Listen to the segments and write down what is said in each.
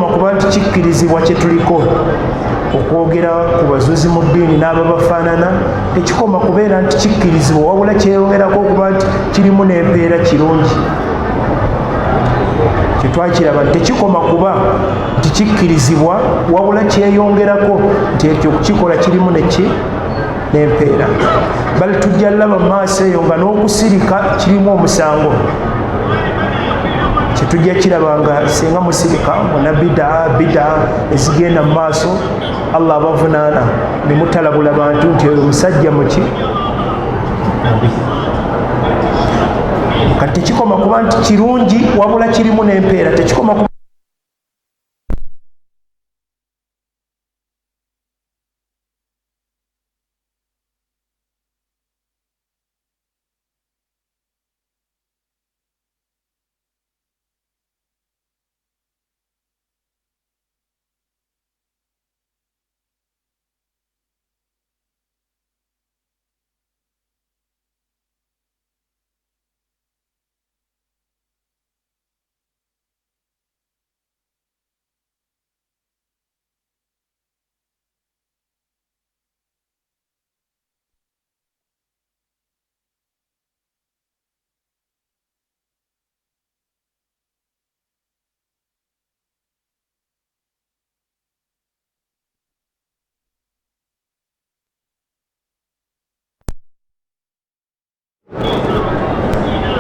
tekikoma kuba nti kikkirizibwa kye tuliko okwogera ku bazuzi mu ddiini n'ababafaanana, tekikoma kubeera nti kikkirizibwa, wabula kyeyongerako okuba nti kirimu n'empeera kirungi. Kyetwakiraba nti tekikoma kuba nti kikkirizibwa, wabula kyeyongerako nti ekyo okukikola kirimu n'empeera. Bali tujja laba mu maaso eyo nga n'okusirika kirimu omusango. Kyetujja kiraba nga singa musirika muna bidaa ezigenda mu maaso, Allah abavunaana ne mutalabula bantu nti oyo musajja muki mubi. Kati tekikoma kuba nti kirungi, wabula kirimu n'empeera. Tekikoma kuba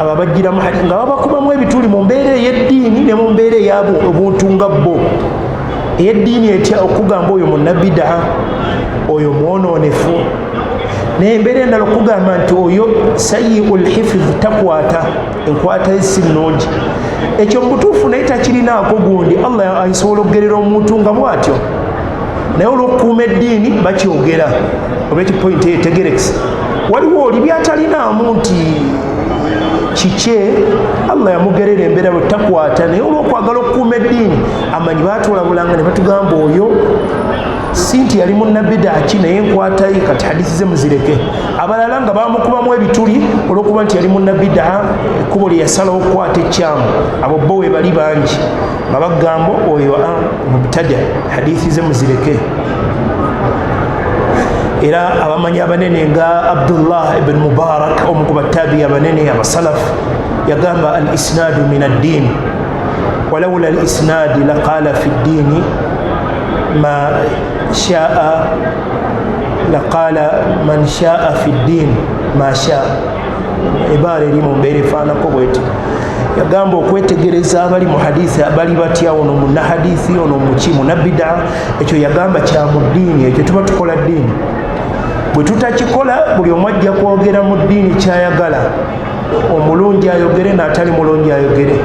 ababagiramu nga babakubamu ebituli mu mbeera ey'eddiini ne mu mbeera eyabo obuntu nga bo. Ey'eddiini etya okugamba oyo munnabidaa, oyo mwonoonefu, n'embeera endala okugamba nti oyo sayyi'ul hifdh, takwata, enkwata ye si nnungi. Ekyo mu butuufu naye takirinaako gundi. Allah asobola okugerera omuntu nga bw'atyo, naye olw'okukuuma eddiini bakyogera. Oba ekipointi etegerekisa, waliwo oli by'atalinaamu nti kikye, Allah yamugerera embeera bwe takwata, naye olw'okwagala okukuuma eddiini amanyi baatulabulanga ne batugamba oyo si nti yali munnabidaa ki, naye enkwata ye kati hadisi ze muzireke. Abalala nga bamukubamu ebituli olw'okuba nti yali munnabidaa, ekkubo lye yasalawo okukwata ekyamu. Abo bo we bali bangi nga bagamba oyo mubtada, hadisi ze muzireke. Era abamanyi abanene nga Abdullah ibn Mubarak, omu ku battabi abanene abasalafu, yagamba al isnadu min ad-din walawla al isnadi laqala fi ad-dini ma shaa, laqala man shaa fi ad-din ma shaa. Ibara eri mu mbeera efaanako bweti. Yagamba okwetegereza abali mu hadisi abali batya, ono munna hadisi, ono muki munnabidaa, ekyo yagamba kya mu ddiini, ekyo tuba tukola ddiini. Bwe tutakikola, buli omu ajja kwogera mu ddiini kyayagala, omulungi ayogere n'atali mulungi ayogere.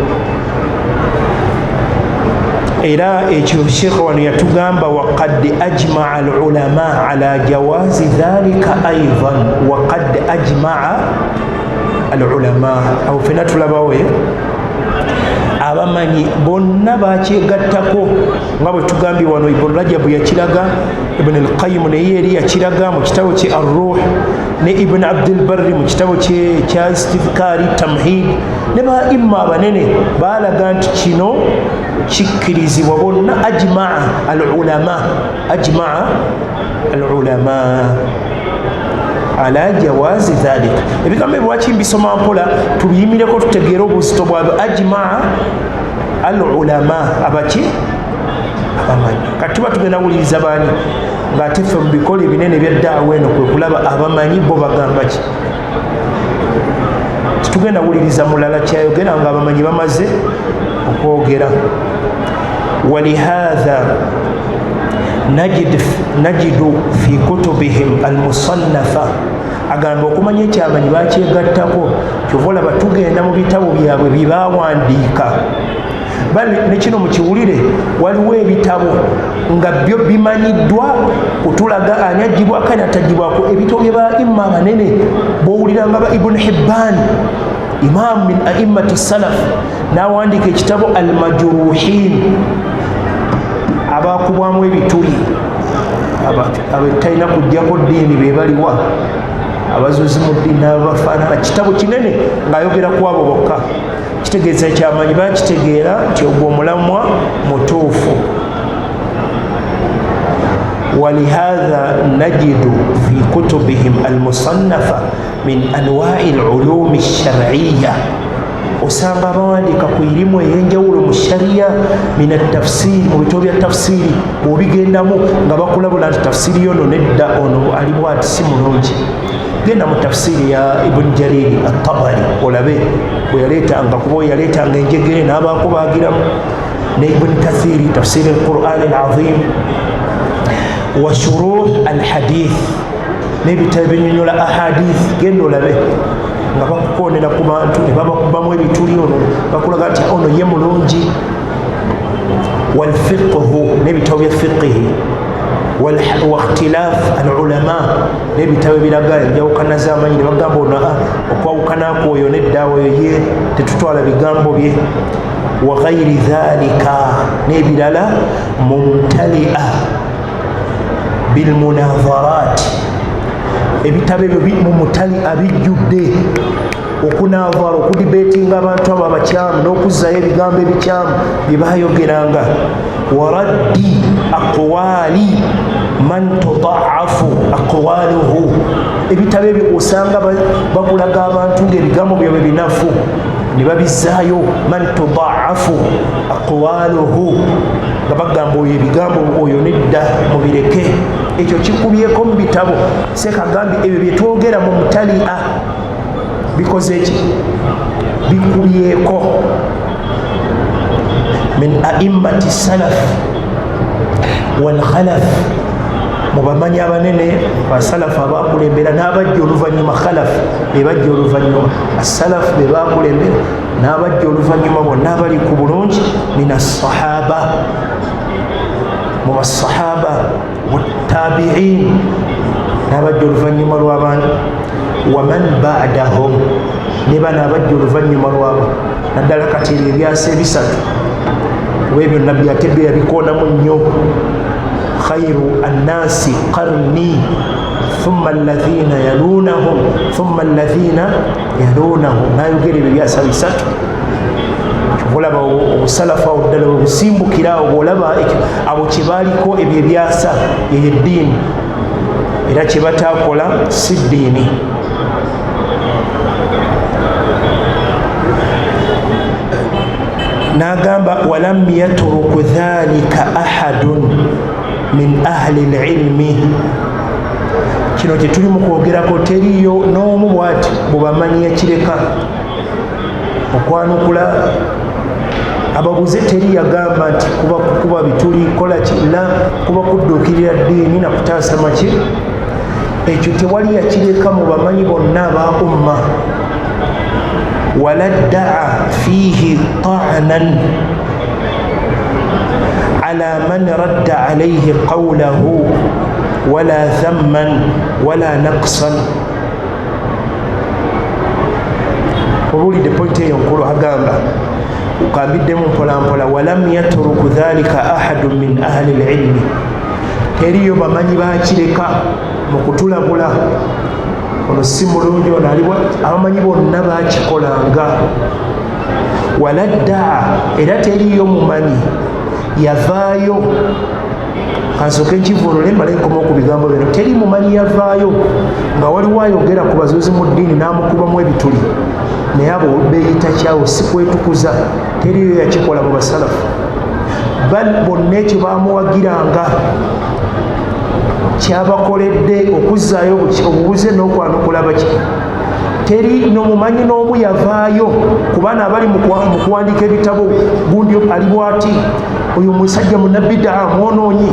Era ekyo Sheikh wano yatugamba waqad ajmaa al ulama ala jawazi dhalika aidan, waqad ajmaa al ulama. Awo fena tulabawe abamanyi bonna bakyegattako nga bwe tugambye wano. Ibn Rajab yakiraga, Ibn al-Qayyim naye yeri yakiraga mu kitabo kye Ar-Ruh, ne Ibn Abdul Barri mu kitabo kye kya Istifkari Tamhid, ne ba imma abanene balaga nti kino kikkirizibwa. Bonna ajmaa al-ulama, ajmaa al-ulama ala jawazi dhalika. Ebigambo lwaki mbisoma mpola tubiyimireko tutegeere obuzito bwabyo. Ajmaa al-ulama, abaki abamanyi. Kati tuba tugenda wuliriza baani ng'ate ffe mu bikola ebinene ebya ddaawa eno kwe kulaba abamanyi bo bagamba ki. Titugenda wuliriza mulala kyayogera nga abamanyi bamaze okwogera. Walihadha najidu fi kutubihim almusannafa, agamba okumanya ekyamanyi bakyegattako, kyova olaba tugenda mu bitabo byabwe bye baawandiika. Bali ne kino mukiwulire, waliwo ebitabo nga byo bimanyiddwa kutulaga ani agibwako ani atagibwako. Ebitabo bye ba imma abanene bw'owulira nga ba Ibn Hibban, imam min a'immati salaf, n'awandiika ekitabo al-majruhin, abakubwamu ebituli, abatalina kujjako ddiini be baliwa, abazuzi mu ddiini n'abafaanana. Kitabo kinene ng'ayogera ku abo bokka. Kitegeeza ekyamanyi bakitegeera nti ogwo omulamwa mutuufu. ولهذا نجد في كتبهم المصنفة من أنواع العلوم الشرعية osanga bawandiika ku irimu ey'enjawulo mu sharia min atafsiri mu bitabo bya tafsiri bw'obigendamu nga bakulabula nti tafsiri yono nedda ono ali bwati si mulungi. Genda mu tafsiri ya Ibn Jarir at-Tabari olabe bwe yaleetanga kuba yaleetanga enjegere n'abaako baagiramu, ne Ibn Kathiri tafsiri al-Qur'an al-Azim wa shuruh al-hadith n'ebitabo ebinyonnyola ahadith. Genda olabe nga bakukoonera ku bantu ne babakubamu ebituli ono bakulaga nti ono ye mulungi. walfiqhu n'ebitabo bya fiqihi wakhtilaf alulama n'ebitabo ebiraga enjawukana z'amanyi ne bagamba ono okwawukanaako oyo neddaawo oyo ye tetutwala bigambo bye. wa ghairi dhalika n'ebirala mumtalia bilmunadharat ebitabo ebyo mumutalia bijjudde okunavara okudibetinga abantu abo abakyamu n'okuzzayo ebigambo ebikyamu bye bayogeranga. waraddi aqwali man tudaafu aqwaluhu ebitabo ebyo osanga bakulaga abantu ng'ebigambo byabwe binafu ne babizzaayo. man tudaafu aqwaluhu nga bagamba oyo ebigambo oyo nedda mubireke. ekyo kikubyeko mu bitabo sekagambye ebyo byetwogera mu mutalia bikoze eki bikubyeko min aimmati salaf wal khalaf mu bamanyi abanene basalafu abakulembera n'abajja oluvannyuma. khalaf be bajja oluvannyuma, asalaf be bakulembera n'abajja oluvannyuma bonna abali ku bulungi min assahaba mu basahaba wattabiin n'abajja oluvannyuma lw'abantu waman ba'dahum ne bano abajja oluvannyuma lwabo. naddala kati ebyo ebyasa ebisatu webyo nabbi ate bye yabikoonamu nnyo. khairu annasi qarni thumma alladhina yalunahum thumma alladhina yalunahum. nayogera ebyo byasa bisatu olaba obusalafu awo ddala obusimbukira awo bwolaba abo kye baaliko ebyo ebyasa yeyo eddiini era kye bataakola si ddiini. n'agamba walam yatruku dhalika ahadun min ahli lilmi. kino kye tuli mu kwogerako teriyo n'omu bwati bwebamanyi yakireka okwanukula abaguze. teri yagamba nti kuba bituli kola kila kuba kudduukirira ddiini nakutaasa maki. ekyo tewali yakireka mu bamanyi bonna aba umma. wala ddaa fiihi ta'nan ala man radda alayhi qawlahu wala thamman wala naqsan. obulidde pointi eyo nkulu agamba ukambiddemu mpolampola. walam yatruku dhalika ahadun min ahli lilmi. teriyo bamanyi bakireka mu kutulabula ono si mulungi ono aliwa. abamanyi bonna bakikolanga. wala ddaa era teriyo mumanyi yavaayo. kansooke nkivuunule mbale nkoma ku bigambo bino. teri mumanyi yavaayo nga waliwo ayogera ku bazuuzi mu ddiini n'amukubamu ebituli naye abo beeyita kyawo si kwetukuza. teriyo yakikola mu basalafu. bal bonna ekyo bamuwagiranga kyabakoledde okuzzaayo obubuze n'okwanukula baki. teri nomumanyi n'omu yavaayo ku baana abali mu kuwandiika ebitabo. gundi ali bwati oyo musajja munabbidaa mwonoonyi.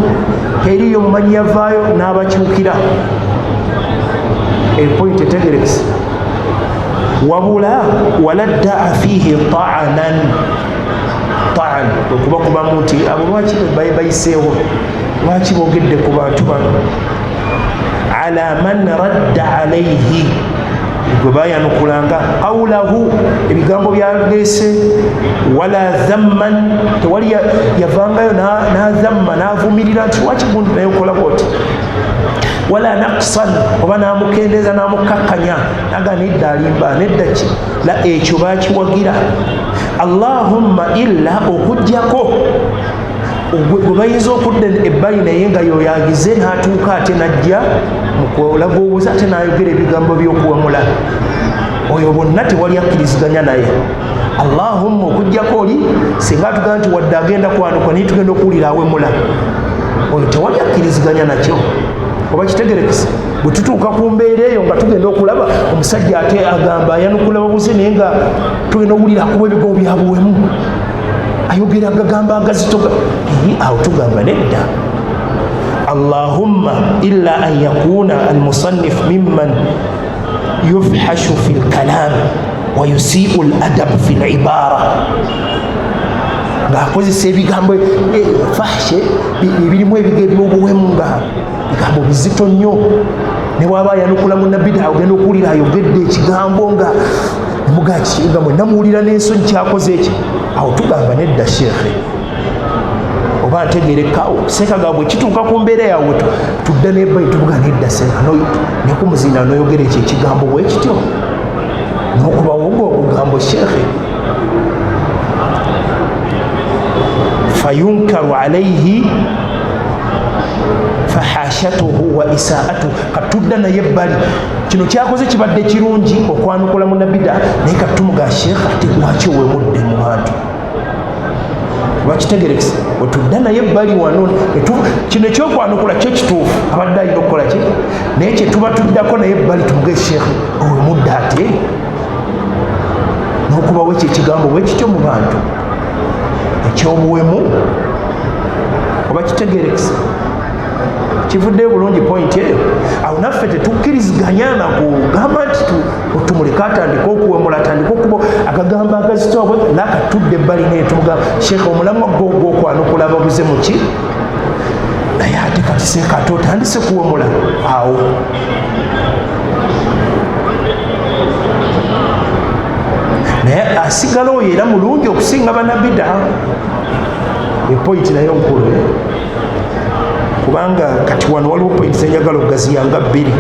teriyo mumanyi yavaayo n'abakyukira. epoint etegerekese. wabula wala ddaa fiihi ta'anan. ta'an okuba kubamu nti abo lwaki bayiseewo, lwaki boogedde ku bantu bano. ala man radda alayhi gwe bayanukulanga qawlahu ebigambo byaleese. wala dhamman tewali yavangayo n'adhamma n'avumirira nti lwaki gundi naye okola bwoti. wala naqsan oba n'amukendeeza n'amukakkanya naga nedda alimba nedda ki la ekyo bakiwagira. allahumma illa okujjako gwe bayinza okudda ebbali naye nga yoyagize n'atuuka ate najja mukolaga obuuza ate n'ayogera ebigambo by'okuwemula, oyo bonna tewali akkiriziganya naye. Allahumma okujjako oli singa atugamba nti wadde agenda kwanuka naye tugenda okuwulira awemula, oyo tewali akkiriziganya nakyo. Oba kitegerekese bwe tutuuka ku mbeera eyo nga tugenda okulaba omusajja ate agamba ayanukula babuze naye nga tugenda okuwulira akuba ebigambo byabuwemu, ayogera agagamba agazitoga, awo tugamba nedda. Allahumma illa an yakuna almusannif mimman yufhashu fi lkalam wa yusiu ladab fi libara, ng'akozesa ebigambo fahshe ebirimu ebyobuwemu nga bigambo bizito nnyo, ne bw'aba ayanukula munnabbidaa ogenda okuwulira ayogedde ekigambo nga mugakiga mwenna muwulira n'ensonyi kyakoze eki. Awo tugamba nedda sheekhe, oba ntegerekawo seeka ga bwe kituuka ku mbeera yawe tudda n'ebbayi tuvuga nedda seeka nekumuzinda noyogera ekyo ekigambo bwe kityo n'okubawo ogwokugambo sheekhe. Fayunkaru alayhi fahashatuhu wa isaatuhu, katudda naye ebbali kino kyakoze kibadde kirungi okwanukula munnabbidaa naye katumuga sheekhe ate lwaki owemudde mu bantu, bakitegerekese otudda naye ebbali wano kino ekyokwanukula kyo kituufu abadde alina okukola ki, naye kyetuba tuddako naye ebbali tumuge sheekhe owemudde ate n'okubawo ekyo ekigambo bwe kityo mu bantu ekyobuwemu. Oba kitegerekese kivuddeyo bulungi point eyo. Awo naffe tetukkiriziganya nakugamba nti tumuleka atandika okuwemula atandika okuba agagamba agazitoabwe nakatudde ebbali naye tumuga sheekhe omulamwa gw'okwanukula babuze muki, naye ate kati seeka ate otandise kuwemula awo. Naye asigala oyo era mulungi okusinga bannabbidaa, epointi nayo nkulu kubanga kati wano waliwo pointi zenjagala okugaziya nga bbiri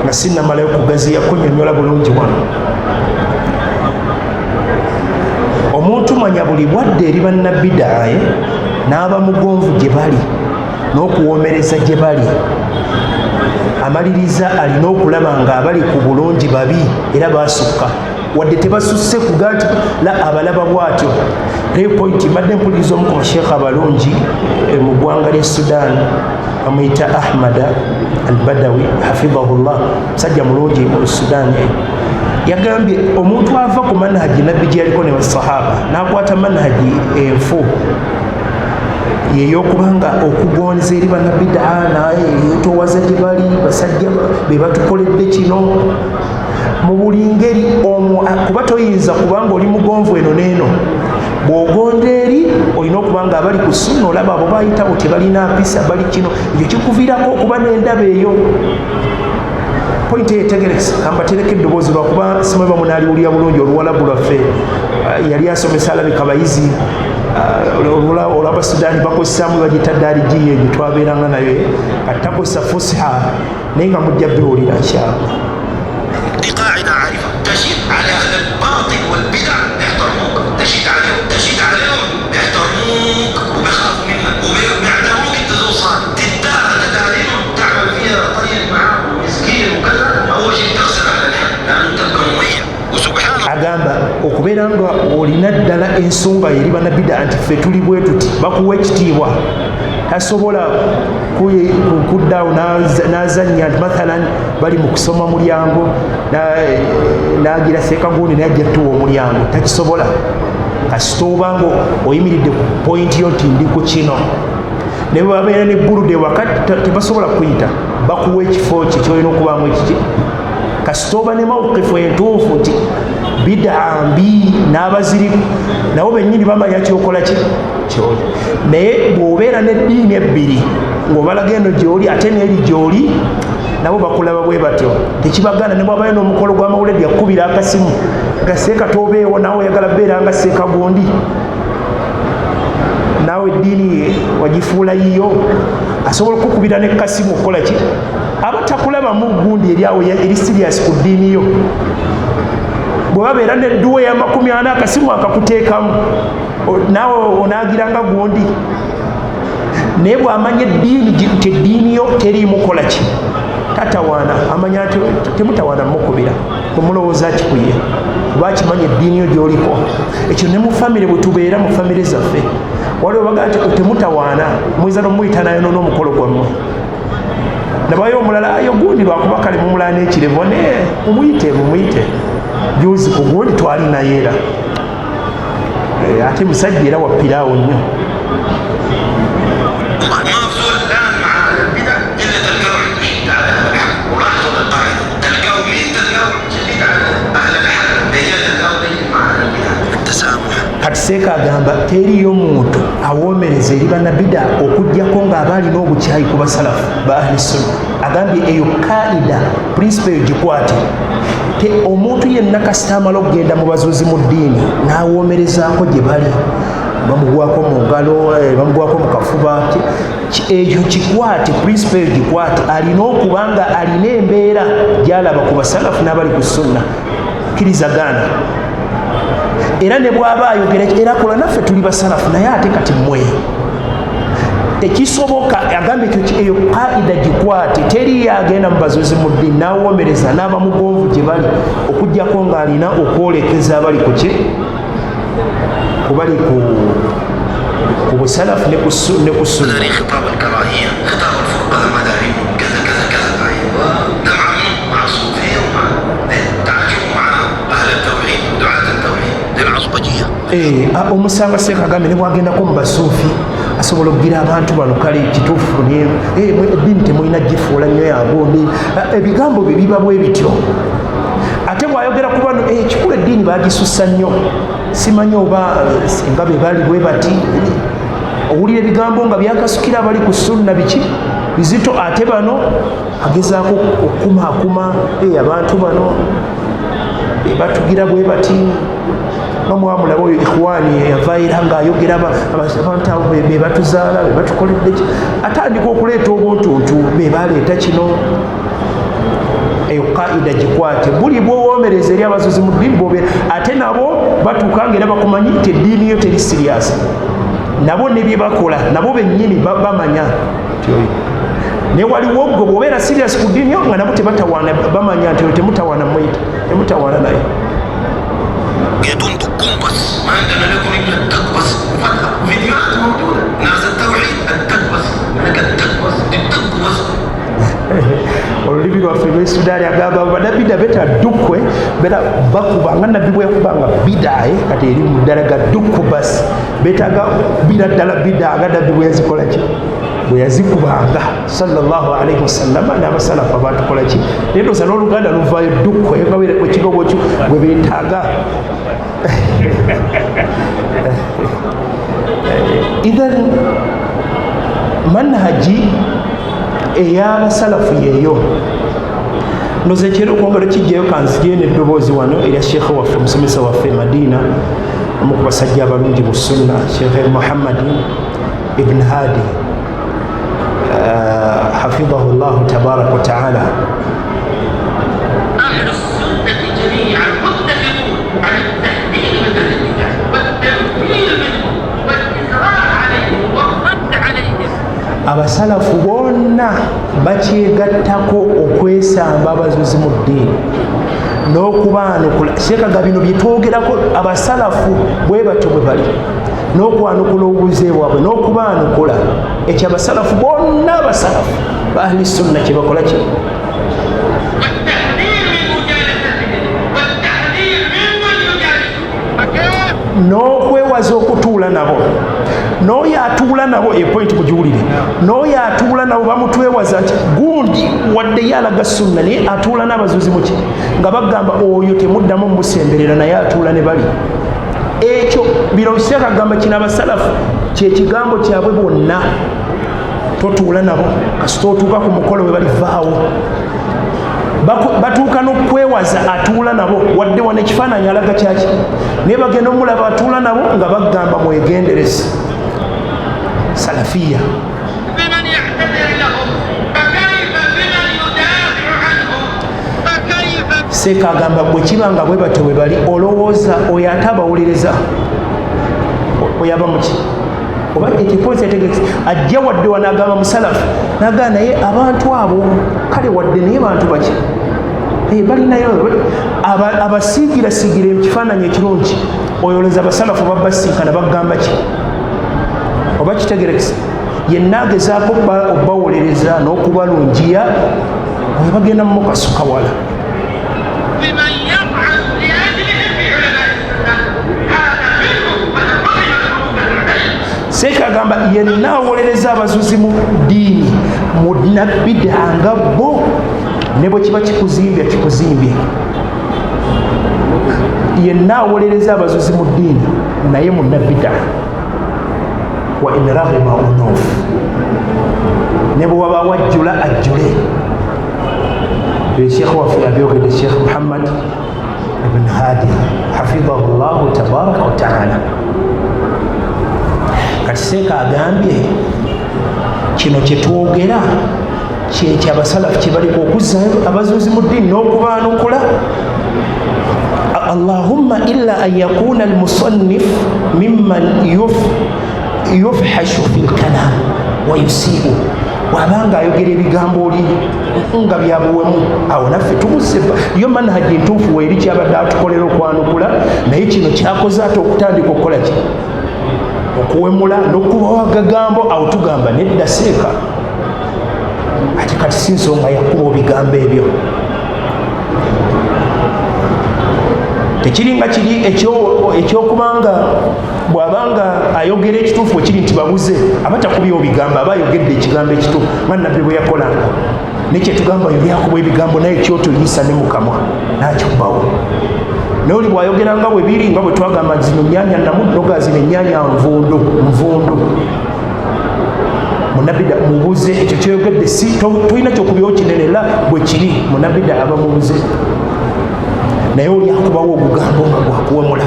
nga sinnamalayo kugaziya kunnyonnyola bulungi wano. Omuntu manya buli bwadde eri bannabbidaa n'aba mugonvu gye bali n'okuwoomereza gye bali, amaliriza alina okulaba nga abali ku bulungi babi era basukka wadde tebasusse kuga nti la abalaba bwatyo. Naye pointi mbadde mpuliriza omu ku basheekha abalungi mu ggwanga lya Sudan bamuyita Ahmada al-Badawi hafidhahullah, musajja mulungi mu Sudan, yagambye omuntu ava ku manhaji nabbi gye yaliko ne basahaba n'akwata manhaji enfu yeyokubanga okugonza eri bannabbidaa naye towaza gye bali basajja be batukoledde kino mu buli ngeri kuba toyinza kubanga oli mugonvu eno n'eno, bw'ogonda eri olina okubanga abali ku sunna olaba abo bayitabo tebalina mpisa bali kino, ekyo kikuviirako okuba n'endaba eyo. Pointi eyetegereza kambatereka eddoboozi lwakuba simweba munaaliwulira bulungi oluwalabu lwaffe yali asomesa alabika bayizi olwaba Sudaani bakozesaamu bagita daalijiye gye twabeeranga nayo kati takozesa fusha naye nga mujja biwulira nkyabwe. قاعدة عارفة تشيد على أهل الباطل والبدع يحترموك، تشيد عليهم يحترموك وبيخافوا منك وبيعتبروك أنت ذو صالح، تتاخذ عليهم تعمل فيها طيب معاهم ومسكين وكذا، أول شيء تخسر أهل الحق لأنهم تبقى مميز. وسبحان الله agamba okubeera nga olina ddala ensonga eri bannabbidaa nti ffe tuli bwe tuti bakuwa ekitiibwa, tasobola kuddaawo n'azannya nti mathalan bali mu kusoma mulyango n'agira seeka gundi naye ajja tuwa omulyango, takisobola. kasita obanga oyimiridde ku pointi yo nti ndi ku kino ne babeera ne bulude wakati tebasobola kuyita bakuwa ekifo kye kyolina okubaamu ekiki. kasita oba ne mawukifu entuufu nti bidaa mbi n'abaziriku nabo bennyini bamanya kyokola kyoli, naye bw'obeera n'eddiini ebbiri ng'obalaga eno gy'oli ate n'eri gy'oli nabo bakulaba bwe batyo, tekibagana ne bwabayo n'omukolo gw'amawulire yakubira akasimu nga seeka tobeewo naawe oyagala beera nga seeka gundi, naawe eddiini wagifuula yiyo, asobola okukubira n'ekasimu okukola ki, aba takulabamu gundi eri awo eri sirias ku ddiini yo. bwe babeera nedduwa ya 40 akasimu akakuteekamu naawe onaagiranga gundi naye bw'amanya eddiini nti eddiini yo teriimukola ki tatawaana amanya nti temutawaana mukubira kumulowooza kikuye kuba akimanya eddiini yo gy'oliko ekyo ne mu famire bwe tubeera mu famire zaffe waliwo baga nti temutawaana muyinza nomuyita nayo n'omukolo gwammwe nabayo omulala ayo gundi lwakuba kale mumulana ekirevo ne mumuyite juzi ku gundi twali naye era ate musajja era wapiraawo nnyo katiseeka agamba teriyo muntu awoomereza eri bannabida okuggyako ng'aba alina obukyayi ku basalafu ba ahli sunna agambye eyo kaida principe eyo gikwate omuntu yenna kasita amala okugenda mu bazuzi mu ddiini n'awoomerezaako gye bali bamugwako mu ngalo bamugwako mu kafuba ekyo kikwate principe eyo gikwate alina okuba nga alina embeera gyalaba ku basalafu n'abali ku sunna kirizagana era ne bw'aba ayogera era kola naffe tuli basalafu naye ate kati mmwe tekisoboka agambye eyo kaida gikwate teri yagenda mu bazuzi mu ddiini n'awoomereza n'aba mugonvu gye bali okuggyako ng'alina okwolekeza abali ku ki kubali ku busalafu ne ku sunna omusanga seeka agambe ne bw'agendako mu basuufi asobola okugira abantu bano kale kituufu eddiini temulina gifuula nnyo yagundi ebigambo bye biba bwe bityo ate bw'ayogera ku bano ekikulu eddiini bagisussa nnyo simanyi oba nga be bali bwe bati owulira ebigambo nga byakasukira abali ku sunna biki bizito ate bano agezaako okukumaakuma abantu bano batugira bwe bati bamwamulaba oyo ikhwani yavaira ng'ayogera abantu abo be batuzaala be batukoledde ki atandika okuleeta obuntuntu be baleeta kino eyo kaida gikwate buli bwowoomereza eri abazuzi mu ddiini bwobeera ate nabo batuuka ng'era bakumanyi nti eddiini yo teri siriyasi nabo ne bye bakola nabo bennyini bamanya naye waliwo gwe bw'obeera siriyasi ku ddiini yo nga nabo tebatawaana bamanya nti oyo temutawaana mwita temutawaana naye يدوم دقون بس ما عندنا لكم الا الدق بس فيديوهات موجوده ناس التوحيد الدق بس لك الدق بس الدق بس olulimi lwaffe lwesudaani agamba banabida beta ddukwe bera bakuba nga nabbi bwekubanga bidaye kati eri mu ddala ga ddukku basi betaaga bira ddala bida nga nabbi bweyazikola ki bwe yazikubanga sallallahu alaihi wasallama n'abasalafu abatukola ki naye ndoza n'oluganda luvaayo ddukwe ekigogo kyo bwe beetaaga idhan manhaji ey'abasalafu yeeyo ndoza ekyero okwongera kijjayo kanzigye n'eddoboozi wano erya sheekhe waffe omusomesa waffe Madina omu ku basajja abalungi mu sunna sheekhe Muhammad ibn Hadi حفظه الله تبارك وتعالى أهل السنة جميعا متفقون على التحذير من الاتجاه والتنفير منهم والإسراع عليهم والرد عليهم abasalafu bonna bakyegattako okwesamba abazuzi mu ddiini n'okubaanukula sheekaga bino byetwogerako abasalafu bwe batyo bwe bali n'okwanukula obuze bwabwe n'okubaanukula ekyo abasalafu bonna abasalafu ba ahli sunna kye bakola ki n'okwewaza okutuula nabo n'oyo atuula nabo epointi mugiwulire n'oyo atuula nabo bamutwewaza nti gundi wadde yalaga sunna naye atuula n'abazuzi muki nga bagamba oyo temuddamu mumusemberera naye atuula ne bali ekyo bino Sheekh agamba kino abasalafu kyekigambo kyabwe bonna totuula nabo kasita otuuka ku mukolo we balivaawo batuuka n'okwewaza atuula nabo wadde wana ekifaananyi alaga kyaki naye bagenda omulaba atuula nabo nga bagamba mwegendereze salafiya Seeka agamba bwe kibanga bwe batyo bwe bali olowooza oyo ate abawuliriza oyaba muki oba ekipozi yategekesa ajja wadde wanaagamba musalafu nagaa naye abantu abo kale wadde naye bantu baki balinayo abasiigirasiigira ekifaananyi ekirungi oyoleza abasalafu babasinkana bagamba ki oba kitegerekesa yenna agezaako obawolereza n'okubalungiya oyo bagenda mu mukasuka wala Seeka agamba yenna awolereza abazuzi mu ddiini munnabbidaa nga bo ne bwe kiba kikuzimbye yenna awolereza abazuzi mu ddiini naye munnabbidaa wa in raghima unuf ne bwe waba wajjula ajjule sheekh waffe abyogedde sheekh Muhammad ibn Hadi hafidhahu llahu tabaraka wa taala. Kati Seeka agambye kino kyetwogera kyekyo abasalafu kye baliko okuzzayo abazuuzi mu ddiini n'okubaanukula. Allahumma illa an yakuna almusannif mimman yufhashu fi lkalam wa yusiibu, bw'abanga ayogera ebigambo oli nga byabuwemu awo naffe tubuzeba yo manhaji entuufu weeri kyabadde atukolera okwanukula, naye kino kyakoze ate okutandika okukola ki okuwemula n'okubawo agagambo awo tugamba nedda Seeka ate kati si nsonga yakuba ebigambo ebyo. Tekiringa kiri ekyokubanga bw'abanga ayogera ekituufu ekiri nti babuze aba takubyewo bigambo aba ayogedde ekigambo ekituufu nga nabbi bwe yakolanga nekyetugamba yo yakuba ebigambo naye kyotoyisa ne mukamwa nakikubawo naye oli bw'ayogera nga bwe biri nga bwe twagamba zino nnyanya namuddoga zino ennyanya nvundu munabbida mubuze ekyo kyoyogedde si tolina kyokubyawo kinene la bwe kiri munabbida aba mubuze naye oli akubawo ogugambo nga gwakuwemula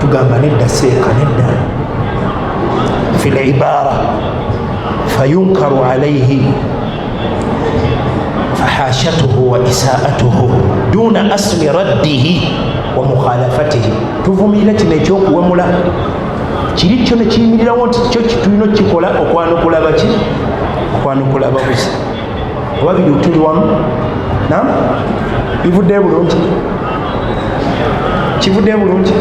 tugamba nedda Seeka nedda fi libara fayunkaru alayhi fahashatuhu wa isaatuhu duna asmi raddihi wa mukhalafatihi. Tuvumirira kino ekyokuwemula kiri kyo ne kiyimirirawo nti kyo kitulina okukikola okwanukula baki okwanukula ababuzi oba biri tuli wamu nam bivuddeyo bulungi kivudde bulungi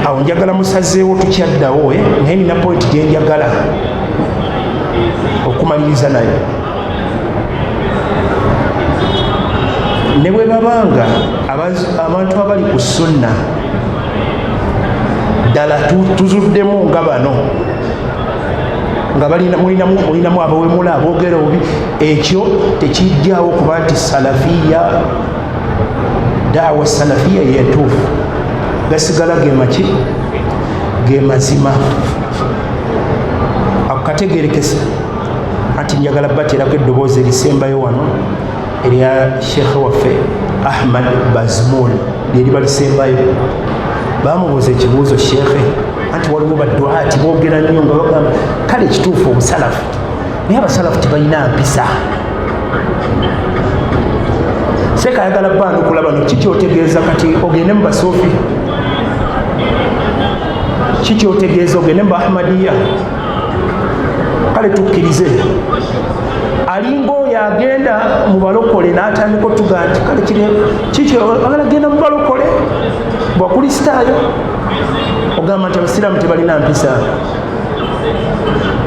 awo njagala musazeewo tukyaddawo naye nina pointi gyenjagala okumaliriza nayo. Ne bwe babanga abantu abali ku sunna ddala tuzuddemu nga bano nga mulinamu abawemula aboogera obi, ekyo tekijjawo kuba nti salafiya daawa salafiya yentuufu gasigala gemaki gemazima. Akategerekesa ati njagala baterako eddoboozi erisembayo wano erya sheekhe waffe Ahmad Bazmul lyeriba lisembayo. Bamubuuza ekibuuzo sheekhe anti waliwo baduati boogera nnyo nga bagamba kale ekituufu obusalafu naye abasalafu tebalina mpisa. Seeka ayagala bandukula bano kikyotegeeza kati ogende mu basoofi kikyotegeeza ogende mu Ahmadiya kale tukkirize alinga oyo agenda mu balokole n'atandika otuga nti kale kikyo agala genda mu balokole bwakulisitaayo ogamba nti abasiraamu tebalina mpisa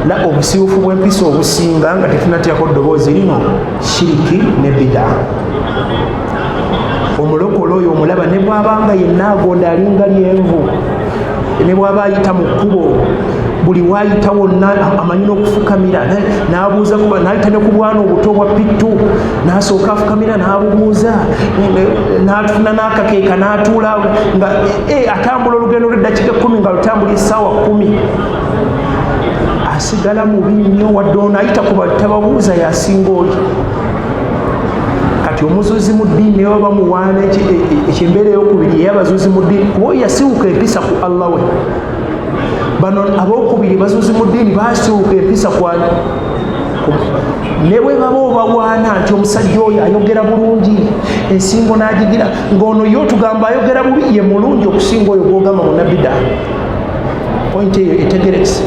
la obusiiwufu bw'empisa obusinga nga tetunateekako ddoboozi lino shiriki ne bidaa. Omulokole oyo omulaba ne bw'abanga yenna agonda alinga lyenvu ne bw'aba ayita mu kkubo buli waayita wonna amanyi n'okufukamira n'abuuza kuba n'ayita ne ku bwana obuto bwa pittu n'asooka afukamira n'abubuuza n'atuna n'akakeeka n'atuula nga atambula olugendo lw'eddakiika 10 nga lutambula essaawa 10 asigala mubi nnyo wadde ono ayita ku tababuuza yasinga oli. Kati omuzuuzi mu ddiini ne baba muwaana ekyembeera ey'okubiri ey'abazuuzi mu ddiini kuba oyo yasiwuka empisa ku Allah we. Bano abookubiri bazuuzi mu ddiini baasiwuka empisa kwali ne bwe baba obawaana nti omusajja oyo ayogera bulungi ensingo n'agigira ng'ono yo tugamba ayogera bubi ye mulungi okusinga oyo gwogamba munabida. Point eyo etegerekese.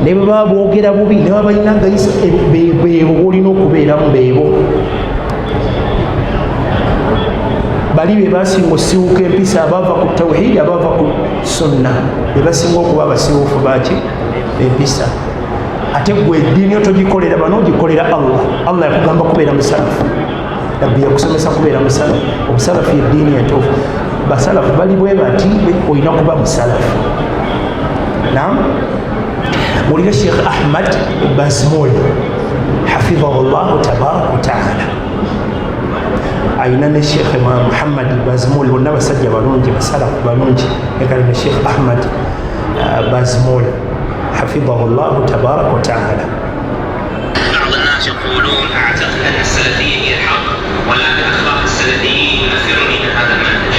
Ne bwe baba boogera bubi ne baba balina gayisa beebo b'olina okubeeramu beebo. Bali be basinga osiiwuka empisa abava ku tawhidi abava ku sunna be basinga okuba abasiiwufu baki empisa. Ate gwe eddiini otogikolera bano ogikolera Allah yakugamba kubeera musalafu, nabbi yakusomesa kubeera musalafu. Obusalafu eddiini entuufu. Basalafu bali bwe bati olina kuba musalafu. Naam, mulira Sheikh Ahmad Bazmul hafidhahu llahu tabaraka wa taala, ayina ne Sheikh Muhammad Bazmul, bonna basajja balungi basalafu balungi, ekali ne Sheikh Ahmad Bazmul حفظه الله تبارك وتعالى. بعض الناس يقولون اعتقد ان السلفيه هي الحق ولكن اخلاق السلفيين ينفرني من هذا المنهج.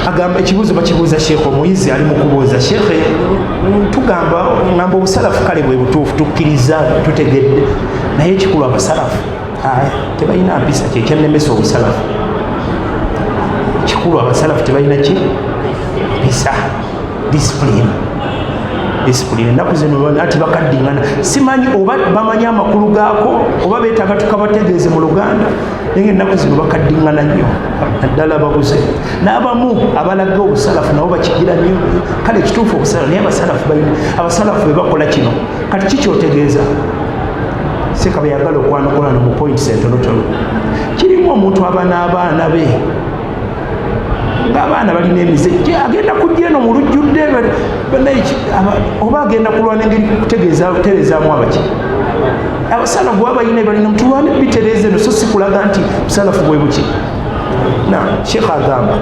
agamba ekibuuzo bakibuuza sheekh omuyizi ali mu kubuuza sheekhe tugamba ngamba obusalafu kale bwe butuufu tukkiriza tutegedde naye ekikulu abasalafu tebalina mpisa kyekyannemesa obusalafu. Kikulu abasalafu tebalina ki mpisa discipline. Ennaku zino ati bakaddingana, simanyi oba bamanyi amakulu gaako oba beetaaga tukabategeeze mu Luganda, naye ennaku zino bakaddingana nnyo naddala babuze. N'abamu abalaga obusalafu nabo bakigira nnyo. Kale ekituufu obusalafu naye abasalafu be bakola kino kati kikyotegeeza seka beyagala okwanukula mu points entonotono. Kirimu omuntu aba n'abaana be ng'abaana balina emize agenda kujja eno mu lujjudde oba agenda kulwana engeri kutereezaamu abaki abasalafu bwaba balina mutulwane bitereeze eno so si kulaga nti busalafu bwe buki. Na Sheikh agamba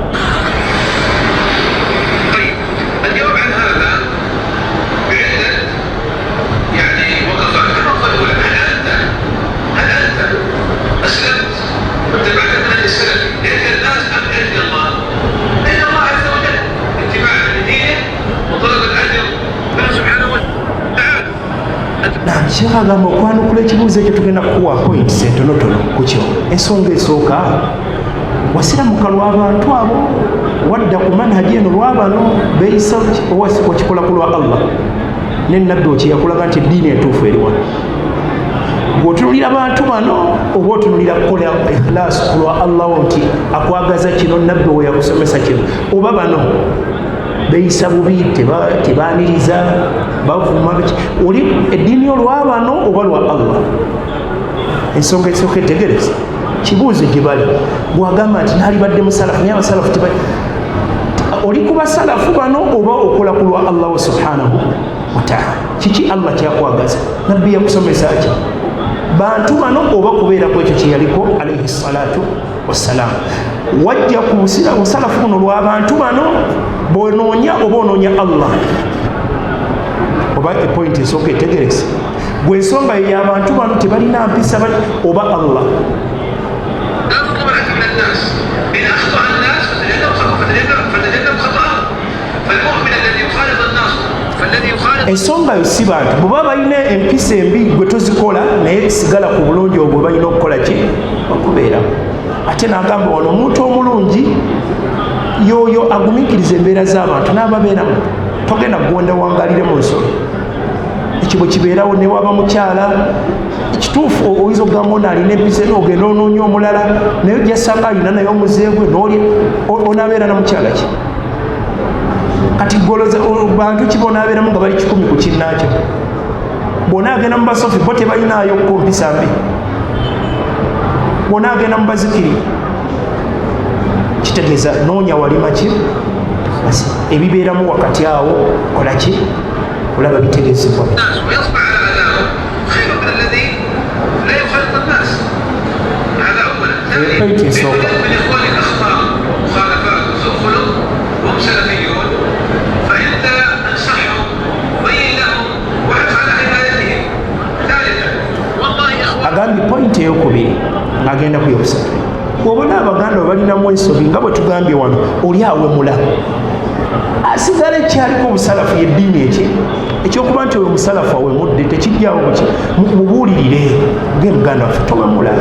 Sheikh agamba okwanukula ekibuuzo ekyo tugenda kukuwa points entonotono ku kyo. Ensonga esooka wasiramuka lw'abantu abo wadda ku manhaji eno lw'abano beeyisa okikola ku lwa Allah ne nabbi okiyakulaga nti eddiini entuufu eri wano. Bw'otunulira abantu bano oba otunulira kukola ikhlaasu ku lwa Allah nti akwagaza kino nabbi we yakusomesa kino, oba bano beeyisa bubi tebaaniriza bavuma biki oli eddiini olw'abano oba lwa Allah. Ensonga esooka etegereza kibuuzo gye bali bwagamba nti naalibadde musalafu naye abasalafu oli ku basalafu bano oba okola ku lwa Allah subhanahu wa ta'ala. Kiki Allah kyakwagaza nabbi yakusomesa ki bantu bano oba kubeera ku ekyo kyeyaliko alayhi salatu wassalam. Wajja ku busalafu buno lw'abantu bano bw'onoonya oba onoonya Allah oba epoint esooka etegerese gwe ensonga yo y'abantu bano tebalina mpisa oba Allah. Ensonga yo si bantu bw'oba balina empisa embi gwe tozikola naye sigala ku bulungi obwo balina okukola ki okubeeramu. Ate n'agamba wano omuntu omulungi yoyo agumiikiriza embeera z'abantu n'ababeeramu. Togenda kugonda wangalire mu nsolo ekyo bwe kibeerawo ne waba mukyala ekituufu oyinza okugamba ono alina empisa ogenda onoonya omulala naye ojja sanga alina naye omuze gwe onaabeera na mukyala ki kati goloza bantu ki bonaabeeramu nga bali 10 ku kinnaakyo bonaagenda mu basofi bo tebalinayo ku mpisa mbi bonaagenda mu bazikiri kitegeeza noonya walima ki ebibeeramu wakati awo kola ki olaba bitegeezebwa. Pointi esooka agambye pointi eyokubiri agenda kuyokusatu obona abaganda balinamu ensobi nga bwe tugambye wano oli awemula asigala ekyaliko obusalafu yeddiini eki ekyokuba nti oyo omusalafu awemudde tekijjawo buki mubuulirire ng'emuganda waffe towemula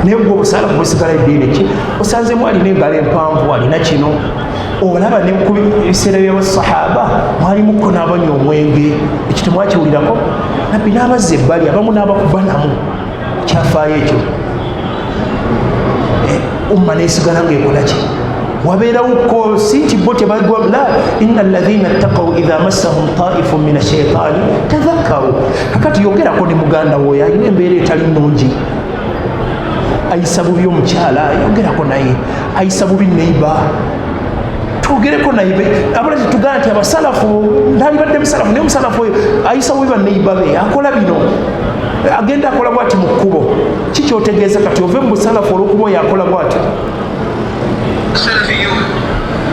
naye gwe obusalafu busigala eddiini ki osanzemu alina engalo empanvu alina kino olaba ne ku biseera by'abasahaba mwalimuko n'abanywa omwenge ekyo temwakiwulirako nabbi n'abazza ebbali abamu n'abakuba namu kyafaayo ekyo umma nesigala ng'ekola ki wabeerawuko si nti bo tebagwa la inna alladhina ttaqaw idha massahum taifun min ashaitani tadhakkaru kakati yogerako ne muganda woyo alina embeera etali nnungi ayisa bubi omukyala yogerako naye ayisa bubi neiba twogereko naye abula tetugamba nti abasalafu ndalibadde musalafu naye omusalafu oyo ayisa bubi baneiba be akola bino agenda akola bwati mu kkubo kikyotegeeza kati ove mu busalafu olw'okuba oyo akola bwati السلفيون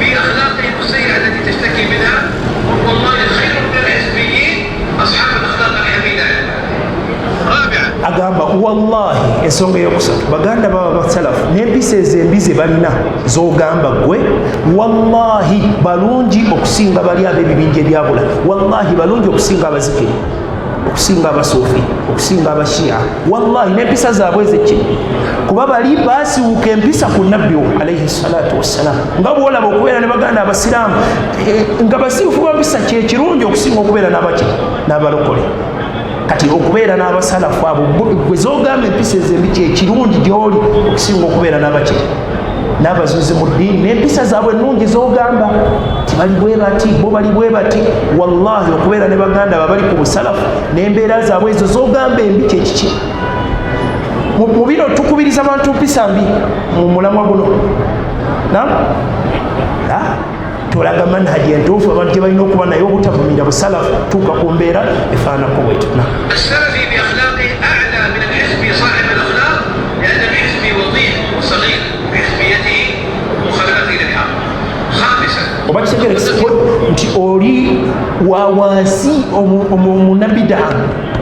بأخلاقهم السيئة التي تشتكي منها والله خير من الحزبيين أصحاب الأخلاق الحميدة. رابعا agamba wallahi ensonga eyokusatu baganda baba basalafu n'empisa ezembi ze balina z'ogamba gwe wallahi balungi okusinga bali ab'ebibinja ebyabula wallahi balungi okusinga abazikiri okusinga abasuufi okusinga abashiya wallahi n'empisa zaabwe ezeki kuba bali baasiwuka empisa ku nabbi alayhi salatu wassalam nga bwolaba okubeera ne baganda abasiraamu nga basiifu bampisa kyekirungi okusinga okubeera n'abaki n'abalokole kati okubeera n'abasalafu abo gwe zogamba empisa ezembi kyekirungi gyoli okusinga okubeera n'abaki n'abazuuzi mu ddiini n'empisa zaabwe ennungi zogamba tibali bwe bati bo bali bwe bati wallahi okubeera ne baganda babali ku busalafu n'embeera zaabwe ezo zogamba embi kyekiki mu bino tukubiriza abantu mpisa mbi mu mulamwa guno tolaga manhaji entuufu abantu gye balina okuba naye obutavumira busalafu tuuka ku mbeera efaanako bwetu السلفي بأخلاقه أعلى من الحزبي صاحب الأخلاق لأن الحزبي وضيح وصغير بحزبيته ومخالفته للحق. خامسا oba kitegerekese nti oli wawansi omunabidaa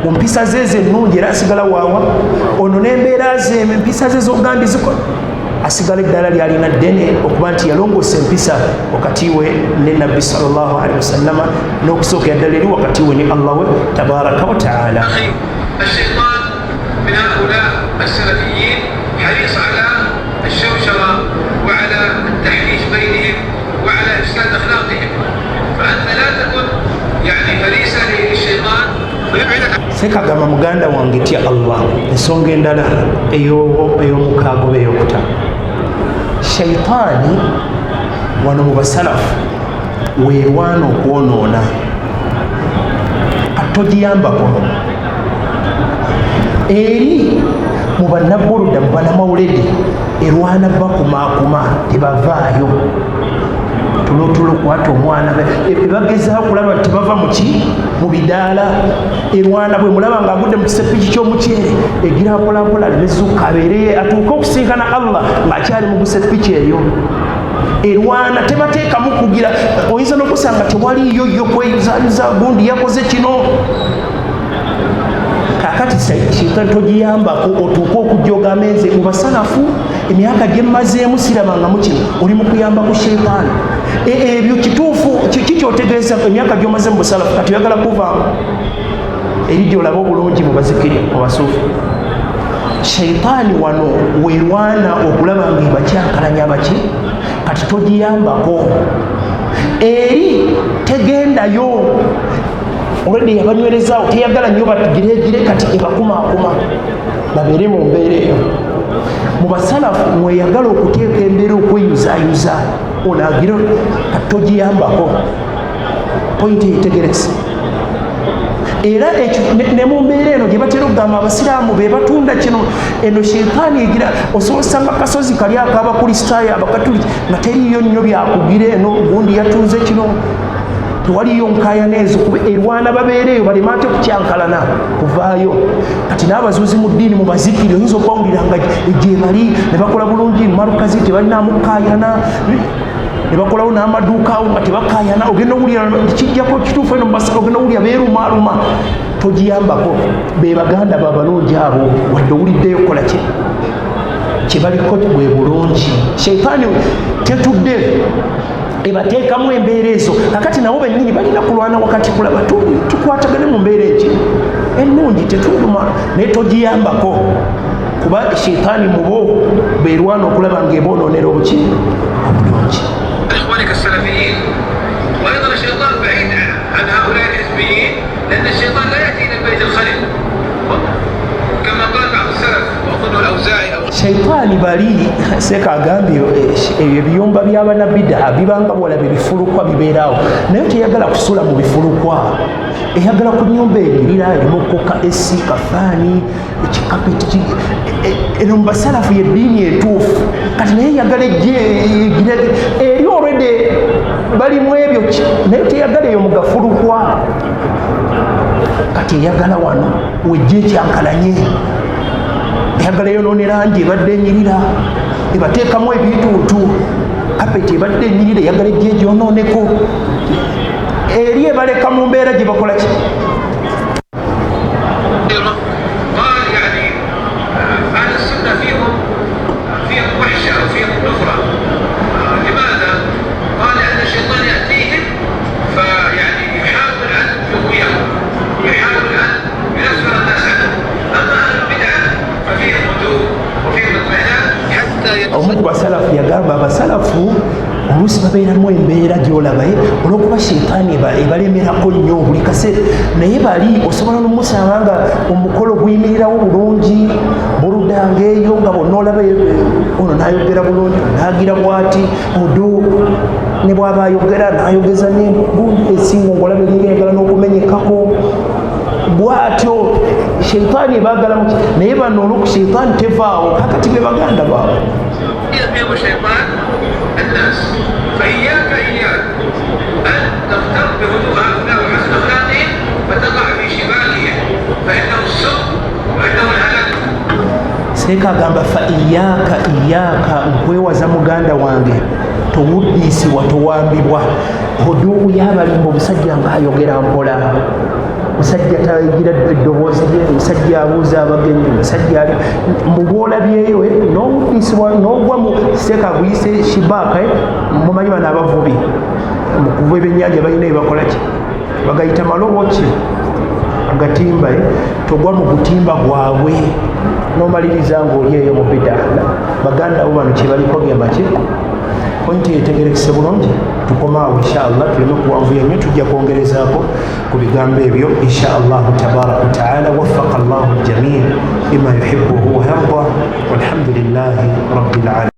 mu mpisa ze zennungi era asigala waawa ono n'embeera ze empisa ze zogandi zikola asigala eddala lyalina ddene okuba nti yalongoosa empisa wakati we ne nabbi sallallahu alaihi wasallama n'okusookera ddala eri wakati we ne allah we tabaraka wa taala. الشيطان من هؤلاء السلفيين حريص على الشوشرة وعلى التحريش بينهم وعلى إفساد أخلاقهم فأنت لا تكن يعني فريسة للشيطان ويبعدك. sekagamba muganda wange tya allah ensonga endala ey'omukaago beeyokuta shaitaani wano mu basalafu weerwana okwonoona katogiyambako eri mu bannabbuluda mu banamawuledi erwana bakumaakuma tebavaayo tulotulo kwata omwana ebagezaaho kulaba tebava muki mu bidaala erwana bwe mulaba ng'agudde mu kisepiki ky'omuceere egira mpolampola nezuuka abeere atuuke okusinkana allah ng'akyali mu kusepiki eyo erwana tebateekamu kugira oyinza n'okusanga tewaliyo yo kweyuzaaluza gundi yakoze kino kakati shaitani togiyambako otuuke okujjoga amenze mu basalafu emyaka gye mmazeemu sirabanga mu kino oli mu kuyamba ku shaitaani ebyo kituufu kikyotegeeza emyaka gy'omaze mu busalafu kati oyagala kuvaamu eri gy'olaba obulungi mu bazikiri mu basuufu shaitaani wano weerwana okulaba ng'ebakyankalanya baki kati togiyambako eri tegendayo olwedde yabanywerezaawo teyagala nnyo batugiregire kati ebakumaakuma babeere mu mbeera eyo mu basalafu mweyagala okuteeka embeera okweyuzaayuza onagire kati togiyambako pointi eitegerekese era ne mu mbeera eno gye batera okugamba abasiraamu be batunda kino eno sheitaani egira osobola osanga kasozi kali ak'abakristaayo abakatuliki nga teriyo nnyo byakugira eno gundi yatunze kino tewaliyo nkaayana ezo kuba erwana babeereeyo baleme ate kukyankalana kuvaayo kati n'abazuuzi mu ddiini mu bazikiri oyinza okwawulira nga gye bali ne bakola bulungi marukazi tebalinamu kkaayana ne bakolawo n'amaduuka awo nga tebakkaayana ogenda owulira kijjako kituufu eno mubasala ogenda owulira beerumaaluma togiyambako be baganda babalungi abo wadde owuliddeyo kukola kye baliko bwe bulungi sheitaani tetudde ebateekamu embeera ezo kakati nabo bennyini balina kulwana wakati kulaba tukwatagane mu mbeera eki ennungi tetuluma naye togiyambako kuba sheitaani mubo beerwana okulaba ng'ebonoonera obuki obulungi. إخوانك السلفيين وأيضا الشيطان بعيد عن هؤلاء الحزبيين لأن الشيطان لا يأتي إلى البيت الخلف كما قال بعض السلف وأظن الأوزاعي sheitaani bali seeka agambye ebiyumba by'abanabida bibanga bwalaba ebifulukwa bibeeraawo naye teyagala kusula mu bifulukwa, eyagala ku nnyumba enyirira erimu koka esi kafaani ekikapeti eno mu basalafu yeddiini entuufu kati naye yagala eri olwedde balimu ebyo naye teyagala eyo mu gafulukwa kati eyagala wano wejja ekyankalanye, eyagala yonoone langi ebadde enyirira ebateekamu ebituutu kapeti ebadde enyirira eyagala ejja egyonooneko eri ebaleka mu mbeera gye bakola ki. Omu ku basalafu yagamba abasalafu oluusi babeeramu embeera gy'olabaye olw'okuba sheitaani ebalemerako nnyo buli kaseera, naye bali osobola n'omusanga nga omukolo guyimirirawo bulungi buludanga eyo nga bonna olaba ono n'ayogera bulungi n'agira bw'ati odo ne bw'aba ayogera n'ayogeza n'engundi esinga ng'olaba eringa eyagala n'okumenyekako bw'atyo sheitaani ebaagala muki naye bano olw'oku sheitaani tevaawo kakati be baganda baabwe. يذهب الشيطان الناس فإياك أن تغتر بهدوء هؤلاء وحسن أخلاقهم فتقع في شمالهم فإنه السوء وإنه الهلاك. Seeka agamba fa iyaaka nkwewaza muganda wange towuddiisibwa towambibwa huduu y'abalimba omusajja ng'ayogera mpola, musajja tayigira eddoboozi lye, musajja abuuza abagenyi, musajja ali mubwolabyeyo n'owuddiisibwa n'ogwa mu seeka aguyise shibaaka mumanyi bano abavubi mu kuva ebyennyanja balina ebakola ki bagayita malobo ki agatimba togwa mu butimba bwabwe n'omaliriza ng'oli eyo mu bida. baganda abo bano kye baliko gemaki pointi yetegerekese bulungi. tukomaawo inshaallah tuleme kuwanvuya nnyo, tujja kwongerezaako ku bigambo ebyo inshaallahu tabaraka wataala. waffaqa allahu ljamii lima yuhibbuhu wa yarda walhamdulillahi rabbil alamin.